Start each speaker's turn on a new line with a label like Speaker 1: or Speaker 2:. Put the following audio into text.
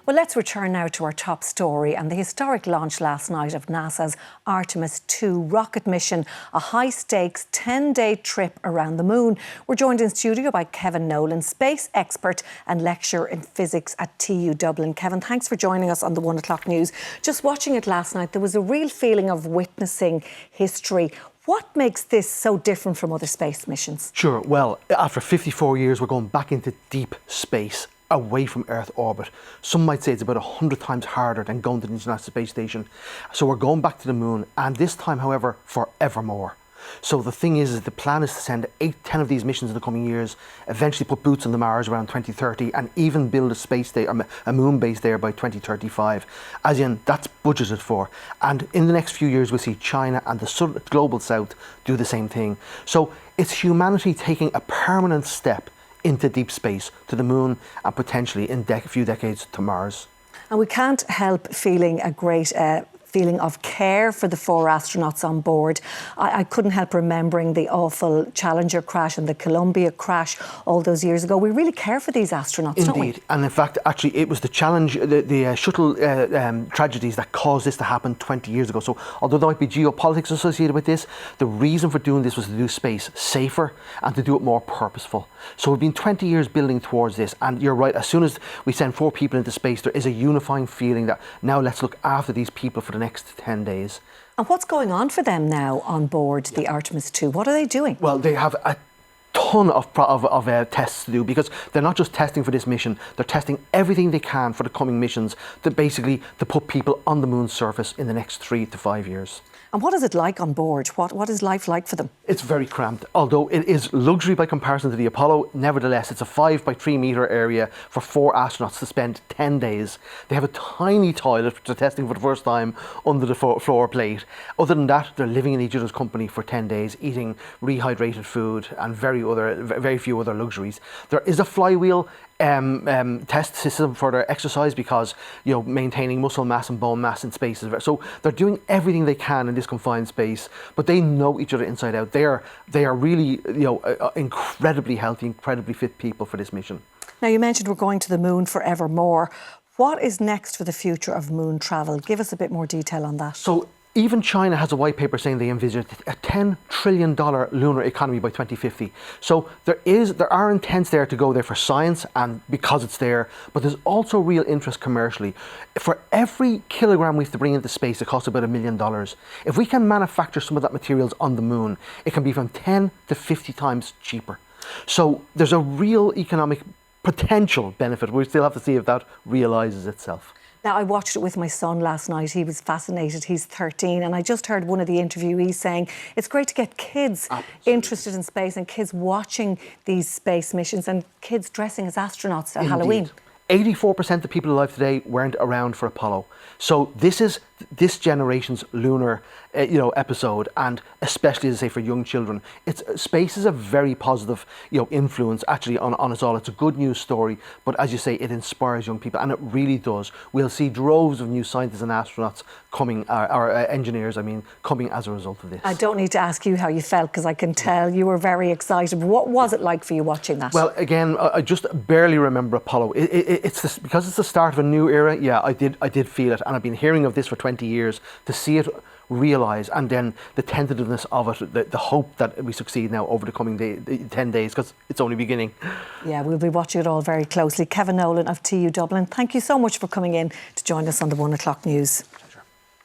Speaker 1: Well, let's return now to our top story and the historic launch last night of NASA's Artemis II rocket mission, a high-stakes 10-day trip around the moon. We're joined in studio by Kevin Nolan, space expert and lecturer in physics at TU Dublin. Kevin, thanks for joining us on the 1 o'clock news. Just watching it last night, there was a real feeling of witnessing history. What makes this so different from other space missions?
Speaker 2: Sure. Well, after 54 years, we're going back into deep space, away from Earth orbit. Some might say it's about 100 times harder than going to the International Space Station. So we're going back to the moon, and this time, however, forevermore. So the thing is the plan is to send 10 of these missions in the coming years, eventually put boots on the Mars around 2030, and even build a moon base there by 2035. As in, that's budgeted for. And in the next few years, we'll see China and the global south do the same thing. So it's humanity taking a permanent step into deep space, to the moon, and potentially in a few decades to Mars.
Speaker 1: And we can't help feeling a great feeling of care for the 4 astronauts on board. I couldn't help remembering the awful Challenger crash and the Columbia crash all those years ago. We really care for these astronauts, don't we?
Speaker 2: Indeed, and in fact, actually, it was the shuttle tragedies that caused this to happen 20 years ago. So although there might be geopolitics associated with this, the reason for doing this was to do space safer and to do it more purposeful. So we've been 20 years building towards this, and you're right, as soon as we send 4 people into space, there is a unifying feeling that now let's look after these people for the next 10 days.
Speaker 1: And what's going on for them now on board the Artemis II? What are they doing?
Speaker 2: Well, they have a ton of tests to do, because they're not just testing for this mission, they're testing everything they can for the coming missions to put people on the moon's surface in the next 3 to 5 years.
Speaker 1: And what is it like on board? What is life like for them?
Speaker 2: It's very cramped. Although it is luxury by comparison to the Apollo, nevertheless, it's a 5 by 3 metre area for 4 astronauts to spend 10 days. They have a tiny toilet, which they're testing for the first time, under the floor plate. Other than that, they're living in each other's company for 10 days, eating rehydrated food and very few other luxuries. There is a flywheel test system for their exercise, because maintaining muscle mass and bone mass in space is so they're doing everything they can in this confined space, but they know each other inside out. They are really incredibly healthy, incredibly fit people for this mission.
Speaker 1: Now, you mentioned we're going to the moon forevermore. What is next for the future of moon travel? Give us a bit more detail on that.
Speaker 2: So even China has a white paper saying they envisage a $10 trillion lunar economy by 2050. So there are intents there to go there for science and because it's there, but there's also real interest commercially. For every kilogram we have to bring into space, it costs about $1 million. If we can manufacture some of that materials on the moon, it can be from 10 to 50 times cheaper. So there's a real economic potential benefit. We still have to see if that realises itself.
Speaker 1: Now, I watched it with my son last night. He was fascinated. He's 13. And I just heard one of the interviewees saying it's great to get kids interested in space and kids watching these space missions and kids dressing as astronauts at Halloween.
Speaker 2: 84% of people alive today weren't around for Apollo. So this is this generation's lunar episode, and especially, as I say, for young children. Space is a very positive influence actually on us all. It's a good news story, but as you say, it inspires young people, and it really does. We'll see droves of new scientists and astronauts coming, our engineers, coming as a result of this.
Speaker 1: I don't need to ask you how you felt, because I can tell you were very excited. What was it like for you watching that?
Speaker 2: Well, again, I just barely remember Apollo. Because it's the start of a new era. Yeah, I did feel it, and I've been hearing of this for 20 years. To see it realise, and then the tentativeness of it, the hope that we succeed now over the coming 10 days, because it's only beginning.
Speaker 1: Yeah, we'll be watching it all very closely. Kevin Nolan of TU Dublin, thank you so much for coming in to join us on the 1 o'clock news.